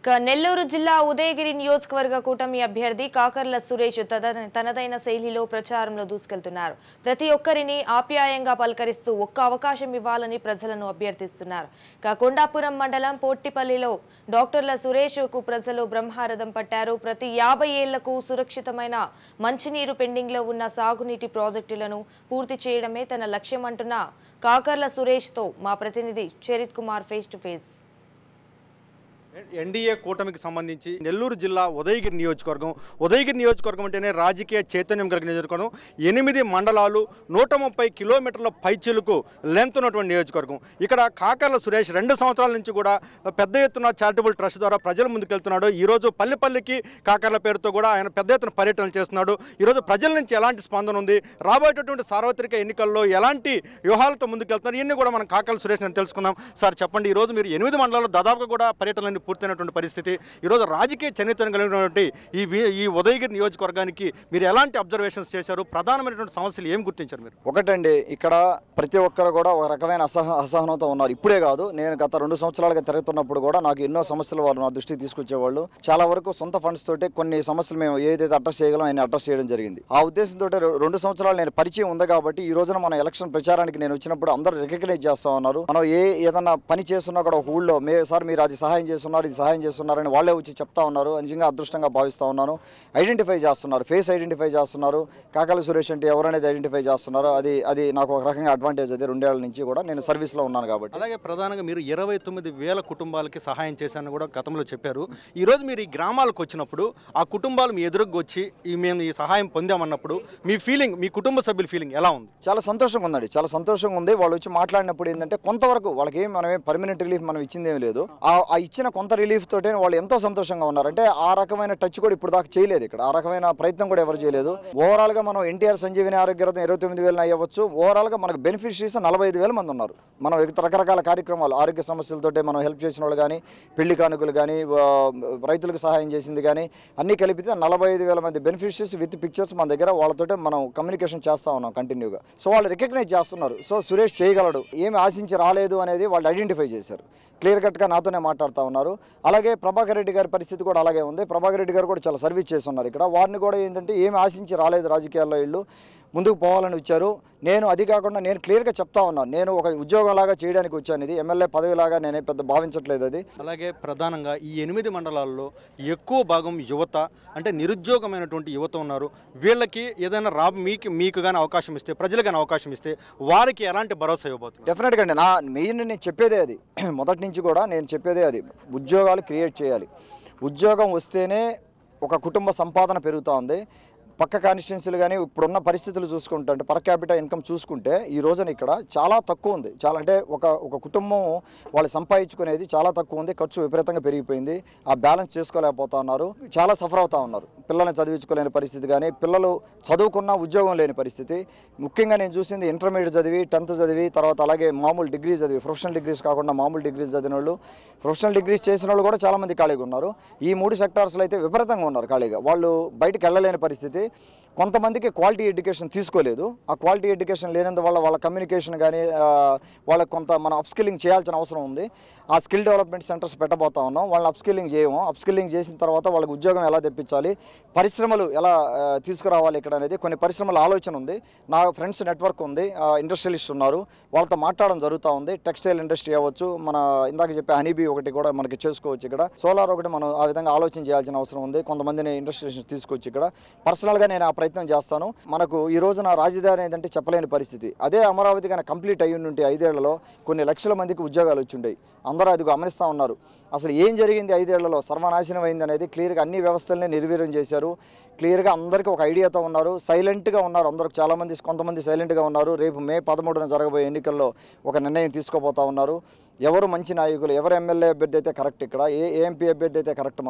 నెల్లూరు జిల్లా ఉదయగిరి నియోజకవర్గ కూటమి అభ్యర్థి కాకర్ల సురేష్ తనదైన శైలిలో ప్రచారంలో దూసుకెళ్తున్నారు. ప్రతి ఒక్కరిని ఆప్యాయంగా పలకరిస్తూ ఒక్క అవకాశం ఇవ్వాలని ప్రజలను అభ్యర్థిస్తున్నారు. కొండాపురం మండలం పోట్టిపల్లిలో డాక్టర్ల సురేష్కు ప్రజలు బ్రహ్మరథం పట్టారు. ప్రతి 50 ఏళ్లకు సురక్షితమైన మంచినీరు పెండింగ్లో ఉన్న సాగునీటి ప్రాజెక్టులను పూర్తి చేయడమే తన లక్ష్యమంటున్న కాకర్ల సురేష్తో మా ప్రతినిధి Charith Kumar face to face. NDA కూటమికి సంబంధించి నెల్లూరు జిల్లా ఉదయగిరి నియోజకవర్గం అంటేనే రాజకీయ చైతన్యం కలిగిన నియోజకవర్గం. 8 మండలాలు 130 కిలోమీటర్ల పైచిలుకు లెంత్ ఉన్నటువంటి నియోజకవర్గం. ఇక్కడ కాకర్ల సురేష్ 2 సంవత్సరాల నుంచి కూడా పెద్ద ఎత్తున చారిటబుల్ ట్రస్ట్ ద్వారా ప్రజల ముందుకు వెళ్తున్నాడు. ఈరోజు పల్లికి కాకర్ల పేరుతో కూడా ఆయన పెద్ద ఎత్తున పర్యటనలు చేస్తున్నాడు. ఈరోజు ప్రజల నుంచి ఎలాంటి స్పందన ఉంది, రాబోయేటటువంటి సార్వత్రిక ఎన్నికల్లో ఎలాంటి వ్యూహాలతో ముందుకు వెళ్తున్నారు, ఇవన్నీ కూడా మనం కాకర్ల సురేష్ అని తెలుసుకుందాం. సార్ చెప్పండి, ఈరోజు మీరు 8 మండలాల్లో దాదాపుగా కూడా పర్యటనలు పూర్తయినటువంటి పరిస్థితి. ఈరోజు రాజకీయ చరిత్రను కలిగినటువంటి ఈ ఉదయగిరి నియోజకవర్గానికి మీరు ఎలాంటి అబ్జర్వేషన్స్ చేశారు, ప్రధానమైనటువంటి సమస్యలు ఏం గుర్తించారు మీరు? ఒకటండి, ఇక్కడ ప్రతి ఒక్కరు కూడా ఒక రకమైన అసహనంతో ఉన్నారు. ఇప్పుడే కాదు, నేను గత 2 సంవత్సరాలుగా తిరుగుతున్నప్పుడు కూడా నాకు ఎన్నో సమస్యలు వాళ్ళు నా దృష్టికి తీసుకొచ్చేవాళ్ళు. చాలా వరకు సొంత ఫండ్స్ తోటి కొన్ని సమస్యలు మేము ఏదైతే అడ్రస్ చేయగలం ఆయన అడ్రస్ చేయడం జరిగింది. ఆ ఉద్దేశంతో 2 సంవత్సరాలు నేను పరిచయం ఉంది కాబట్టి ఈ రోజున మన ఎలక్షన్ ప్రచారానికి నేను వచ్చినప్పుడు అందరూ రికగ్నైజ్ చేస్తా ఉన్నారు. మనం ఏదైనా పని చేస్తున్నా కూడా ఒక ఊళ్ళో సార్ మీరు అది సహాయం చేస్తున్నారు, ఇది సహాయం చేస్తున్నారని వాళ్ళే వచ్చి చెప్తా ఉన్నారు. నిజంగా అదృష్టంగా భావిస్తూ ఉన్నాను. ఐడెంటిఫై చేస్తున్నారు, ఫేస్ ఐడెంటిఫై చేస్తున్నారు. కాకర్ల సురేష్ అంటే ఎవరనేది ఐడెంటిఫై చేస్తున్నారు. అది నాకు ఒక రకంగా అడ్వాంటేజ్. అది 2 ఏళ్ల నుంచి కూడా నేను సర్వీస్లో ఉన్నాను కాబట్టి. అలాగే ప్రధానంగా మీరు 29,000 కుటుంబాలకి సహాయం చేశారని కూడా గతంలో చెప్పారు. ఈరోజు మీరు ఈ గ్రామాలకు వచ్చినప్పుడు ఆ కుటుంబాలు మీ ఎదురుకు వచ్చి మేము ఈ సహాయం పొందామన్నప్పుడు మీ ఫీలింగ్, మీ కుటుంబ సభ్యుల ఫీలింగ్ ఎలా ఉంది? చాలా సంతోషంగా ఉందండి, చాలా సంతోషంగా ఉంది. వాళ్ళు వచ్చి మాట్లాడినప్పుడు ఏంటంటే కొంతవరకు వాళ్ళకి మనమేం పర్మనెంట్ రిలీఫ్ మనం ఇచ్చిందేమీ లేదు. ఆ ఇచ్చిన కొంత రిలీఫ్ తోటే వాళ్ళు ఎంతో సంతోషంగా ఉన్నారు. అంటే ఆ రకమైన టచ్ కూడా ఇప్పుడు దాకా చేయలేదు, ఇక్కడ ఆ రకమైన ప్రయత్నం కూడా ఎవరు చేయలేదు. ఓవరాల్ గా మనం ఎన్టీఆర్ సంజీవిని ఆరోగ్య రథం 29,000 అయ్యవచ్చు. ఓవరాల్ గా మనకు బెనిఫిషరీస్ 45,000 మంది ఉన్నారు. మనం రకరకాల కార్యక్రమాలు ఆరోగ్య సమస్యలతోటే మనం హెల్ప్ చేసిన వాళ్ళు కానీ, పెళ్లి కానుకలు కానీ, రైతులకు సహాయం చేసింది కానీ అన్ని కలిపితే 45,000 మంది బెనిఫిషరీస్ విత్ పిక్చర్స్ మన దగ్గర వాళ్ళతోటే మనం కమ్యూనికేషన్ చేస్తా ఉన్నాం కంటిన్యూగా. సో వాళ్ళు రికగ్నైజ్ చేస్తున్నారు. సో సురేష్ చేయగలడు, ఏమి ఆశించి రాలేదు అనేది వాళ్ళు ఐడెంటిఫై చేశారు. క్లియర్ కట్గా నాతోనే మాట్లాడుతూ ఉన్నారు. అలాగే ప్రభాకర్ రెడ్డి గారి పరిస్థితి కూడా అలాగే ఉంది. ప్రభాకర్ రెడ్డి గారు కూడా చాలా సర్వీస్ చేస్తున్నారు ఇక్కడ. వారిని కూడా ఏంటంటే ఏమి ఆశించి రాలేదు, రాజకీయాల్లో వీళ్ళు ముందుకు పోవాలని వచ్చారు. నేను అది కాకుండా నేను క్లియర్గా చెప్తా ఉన్నాను, నేను ఒక ఉద్యోగంలాగా చేయడానికి వచ్చాను. ఇది ఎమ్మెల్యే పదవిలాగా నేనే పెద్ద భావించట్లేదు అది. అలాగే ప్రధానంగా ఈ 8 మండలాల్లో ఎక్కువ భాగం యువత, అంటే నిరుద్యోగమైనటువంటి యువత ఉన్నారు. వీళ్ళకి ఏదైనా మీకు కానీ అవకాశం ఇస్తే, ప్రజలు కానీ అవకాశం ఇస్తే వారికి ఎలాంటి భరోసా ఇవ్వబోతుంది? డెఫినెట్గా అండి, నా మెయిన్ నేను చెప్పేదే అది. మొదటి నుంచి కూడా నేను చెప్పేదే అది, ఉద్యోగాలు క్రియేట్ చేయాలి. ఉద్యోగం వస్తేనే ఒక కుటుంబ సంపాదన పెరుగుతూ ఉంది. పక్క కాన్స్టిట్యున్సీలు కానీ ఇప్పుడున్న పరిస్థితులు చూసుకుంటే, అంటే పర్ క్యాపిటల్ ఇన్కమ్ చూసుకుంటే ఈ రోజున ఇక్కడ చాలా తక్కువ ఉంది. చాలా అంటే ఒక కుటుంబం వాళ్ళు సంపాదించుకునేది చాలా తక్కువ ఉంది. ఖర్చు విపరీతంగా పెరిగిపోయింది. ఆ బ్యాలెన్స్ చేసుకోలేకపోతా ఉన్నారు. చాలా సఫర్ అవుతూ ఉన్నారు. పిల్లల్ని చదివించుకోలేని పరిస్థితి కానీ, పిల్లలు చదువుకున్న ఉద్యోగం లేని పరిస్థితి. ముఖ్యంగా నేను చూసింది ఇంటర్మీడియట్ చదివి, 10th చదివి, తర్వాత అలాగే మామూలు డిగ్రీ చదివి, ప్రొఫెషనల్ డిగ్రీస్ కాకుండా మామూలు డిగ్రీస్ చదివిన వాళ్ళు, ప్రొఫెషనల్ డిగ్రీస్ చేసిన వాళ్ళు కూడా చాలామంది ఖాళీగా ఉన్నారు. ఈ 3 సెక్టార్స్లో అయితే విపరీతంగా ఉన్నారు ఖాళీగా. వాళ్ళు బయటికి వెళ్ళలేని పరిస్థితి. కొంతమందికి క్వాలిటీ ఎడ్యుకేషన్ తీసుకోలేదు. ఆ క్వాలిటీ ఎడ్యుకేషన్ లేనందువల్ల వాళ్ళ కమ్యూనికేషన్ కానీ వాళ్ళకి కొంత మనం అప్స్కిల్లింగ్ చేయాల్సిన అవసరం ఉంది. ఆ స్కిల్ డెవలప్మెంట్ సెంటర్స్ పెట్టబోతా ఉన్నాం. వాళ్ళని అప్స్కిల్లింగ్ చేయము. అప్స్కిల్లింగ్ చేసిన తర్వాత వాళ్ళకి ఉద్యోగం ఎలా తెప్పించాలి, పరిశ్రమలు ఎలా తీసుకురావాలి ఇక్కడ అనేది కొన్ని పరిశ్రమల ఆలోచన ఉంది. నా ఫ్రెండ్స్ నెట్వర్క్ ఉంది, ఇండస్ట్రియలిస్ట్ ఉన్నారు, వాళ్ళతో మాట్లాడడం జరుగుతూ ఉంది. టెక్స్టైల్ ఇండస్ట్రీ అవ్వచ్చు, మన ఇందాక చెప్పే హనీబీ ఒకటి కూడా మనకి చేసుకోవచ్చు. ఇక్కడ సోలార్ ఒకటి మనం ఆ విధంగా ఆలోచన చేయాల్సిన అవసరం ఉంది. కొంతమందిని ఇండస్ట్రియలిస్ట్ తీసుకొచ్చి ఇక్కడ పర్సనల్గా నేను ఆ ప్రయత్నం చేస్తాను. మనకు ఈ రోజున రాజధాని ఏంటంటే చెప్పలేని పరిస్థితి. అదే అమరావతి కానీ కంప్లీట్ అయ్యి ఉంటే 5 ఏళ్లలో కొన్ని లక్షల మందికి ఉద్యోగాలు వచ్చి ఉండేవి. అందరూ అది గమనిస్తూ ఉన్నారు. అసలు ఏం జరిగింది 5 ఏళ్లలో, సర్వనాశనం అయింది అనేది క్లియర్గా అన్ని వ్యవస్థలనే నిర్వీర్యం చేశారు. క్లియర్గా అందరికీ ఒక ఐడియాతో ఉన్నారు. సైలెంట్గా ఉన్నారు అందరూ. కొంతమంది సైలెంట్గా ఉన్నారు. రేపు మే 13న జరగబోయే ఎన్నికల్లో ఒక నిర్ణయం తీసుకోబోతా ఉన్నారు. ఎవరు మంచి నాయకులు, ఎవరు ఎమ్మెల్యే అభ్యర్థి అయితే కరెక్ట్, ఇక్కడ ఏ ఎంపీ అభ్యర్థి అయితే కరెక్ట్,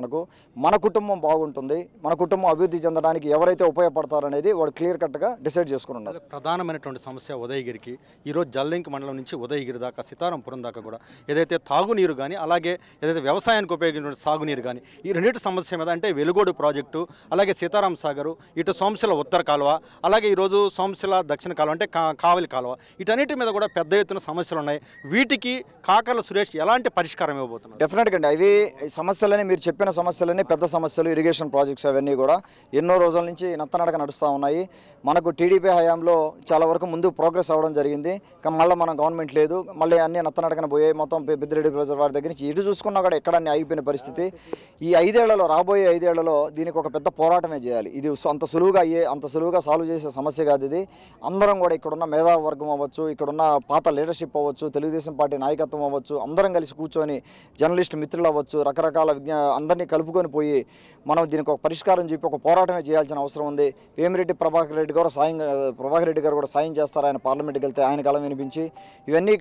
మన కుటుంబం బాగుంటుంది, మన కుటుంబం అభివృద్ధి చెందడానికి ఎవరైతే ఉపయోగపడతారనేది వాడు క్లియర్ కట్గా డిసైడ్ చేసుకుని ఉన్నారు. ప్రధానమైనటువంటి సమస్య ఉదయగిరికి ఈరోజు జల్లింక్ మండలం నుంచి ఉదయగిరి దాకా, సీతారాంపురం దాకా కూడా ఏదైతే తాగునీరు కానీ, అలాగే ఏదైతే వ్యవసాయానికి ఉపయోగించిన సాగునీరు కానీ, ఈ రెండింటి సమస్య మీద అంటే వెలుగోడు ప్రాజెక్టు, అలాగే సీతారాం సాగరు, ఇటు సోమశిల ఉత్తర కాలువ, అలాగే ఈరోజు సోమశిల దక్షిణ కాలువ అంటే కావలి కాలువ, వీటన్నిటి మీద కూడా పెద్ద ఎత్తున సమస్యలు ఉన్నాయి. వీటికి కాకర్ల సురేష్ ఎలాంటి పరిష్కారం ఇవ్వబోతున్నారు? డెఫినెట్గా అండి, అవి సమస్యలని మీరు చెప్పిన సమస్యలన్నీ పెద్ద సమస్యలు, ఇరిగేషన్ ప్రాజెక్ట్స్ అవన్నీ కూడా ఎన్నో రోజుల నుంచి నత్తనడక నడుస్తూ ఉన్నాయి. మనకు టీడీపీ హయాంలో చాలా వరకు ముందు ప్రోగ్రెస్ అవ్వడం జరిగింది, కానీ మళ్ళీ మన గవర్నమెంట్ లేదు, మళ్ళీ అన్ని నత్తనడకన పోయాయి. మొత్తం పెద్దిరెడ్డి రిజర్వాయర్ దగ్గర నుంచి ఇటు చూసుకున్నా కూడా ఎక్కడన్నీ ఆగిపోయిన పరిస్థితి. ఈ 5 ఏళ్లలో, రాబోయే 5 ఏళ్లలో దీనికి ఒక పెద్ద పోరాటమే చేయాలి. ఇది అంత సులువుగా సాల్వ్ చేసే సమస్య కాదు ఇది. అందరం కూడా ఇక్కడున్న మేధావర్గం అవ్వచ్చు, ఇక్కడున్న పాత లీడర్షిప్ అవ్వచ్చు, తెలుగుదేశం పార్టీ నాయకత్వం అవ్వచ్చు, అందరం కలిసి కూర్చొని జర్నలిస్ట్ మిత్రులు అవ్వచ్చు, రకరకాల అందరినీ కలుపుకొని పోయి మనం దీనికి ఒక పరిష్కారం చెప్పి ఒక పోరాటమే చేయాల్సిన అవసరం ఉంది. వేమిరెడ్డి ప్రభాకర్ రెడ్డి గారు కూడా సాయం చేస్తారు. ఆయన పార్లమెంట్కి వెళ్తే ఆయన కళ వినిపించి ఇవన్నీ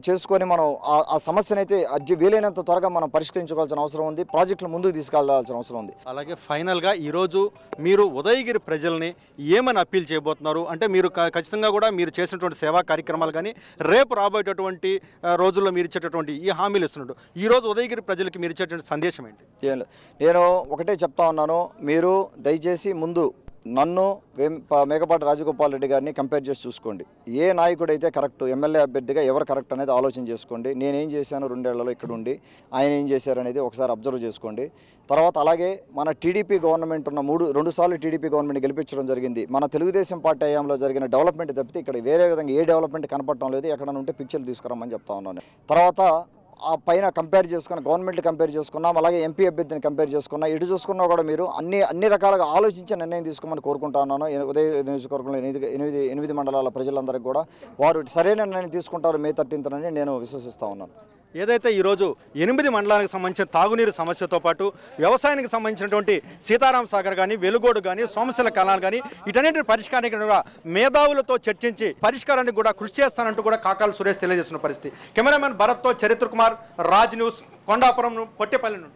చేసుకొని మనం ఆ సమస్యను అయితే వీలైనంత త్వరగా మనం పరిష్కరించుకోవాల్సిన అవసరం ఉంది. ప్రాజెక్టులు ముందుకు తీసుకెళ్లాల్సిన అవసరం ఉంది. అలాగే ఫైనల్గా ఈరోజు మీరు ఉదయగిరి ప్రజల్ని ఏమని అప్పీల్ చేయబోతున్నారు అంటే, మీరు ఖచ్చితంగా కూడా మీరు చేసినటువంటి సేవా కార్యక్రమాలు కానీ రేపు రాబోయేటటువంటి రోజుల్లో మీరు ఇచ్చేటటువంటి ఈ హామీలు ఇస్తున్నట్టు ఈరోజు ఉదయగిరి ప్రజలకి మీరు ఇచ్చేటువంటి సందేశం ఏంటి? నేను ఒకటే చెప్తా ఉన్నాను, మీరు దయచేసి ముందు నన్ను మేకపాటి రాజగోపాల్ రెడ్డి గారిని కంపేర్ చేసి చూసుకోండి. ఏ నాయకుడు అయితే కరెక్ట్, ఎమ్మెల్యే అభ్యర్థిగా ఎవరు కరెక్ట్ అనేది ఆలోచన చేసుకోండి. నేనేం చేశాను 2 ఏళ్లలో ఇక్కడ ఉండి, ఆయన ఏం చేశారు అనేది ఒకసారి అబ్జర్వ్ చేసుకోండి. తర్వాత అలాగే మన టీడీపీ గవర్నమెంట్ ఉన్న 2 సార్లు టీడీపీ గవర్నమెంట్ గెలిపించడం జరిగింది. మన తెలుగుదేశం పార్టీ హయాంలో జరిగిన డెవలప్మెంట్ తప్పితే ఇక్కడ వేరే విధంగా ఏ డెవలప్మెంట్ కనపడటం లేదు. ఎక్కడ ఉంటే పిక్చర్లు తీసుకురామని చెప్తా ఉన్నాను. తర్వాత ఆ పైన కంపేర్ చేసుకున్న గవర్నమెంట్ కంపేర్ చేసుకున్నాం, అలాగే ఎంపీ అభ్యర్థిని కంపేర్ చేసుకున్నా, ఇటు చూసుకున్నా కూడా మీరు అన్ని రకాలుగా ఆలోచించి నిర్ణయం తీసుకోమని కోరుకుంటా ఉన్నాను. ఉదయ నియోజకవర్గంలో 8 మండలాల ప్రజలందరికీ కూడా వారు సరైన నిర్ణయం తీసుకుంటారు మే 13th అని నేను విశ్వసిస్తూ ఉన్నాను. ఏదైతే ఈరోజు 8 మండలానికి సంబంధించిన తాగునీరు సమస్యతో పాటు వ్యవసాయానికి సంబంధించినటువంటి సీతారాం సాగర్ కానీ, వెలుగోడు కానీ, సోమశిల కళాలు కానీ వీటన్నిటి పరిష్కారానికి కూడా మేధావులతో చర్చించి పరిష్కారానికి కూడా కృషి చేస్తానంటూ కూడా కాకర్ల సురేష్ తెలియజేస్తున్న పరిస్థితి. కెమెరామెన్ భరత్తో చరిత్ర కుమార్, రాజ్ న్యూస్, కొండాపురం, పొట్టేపల్లి నుండి.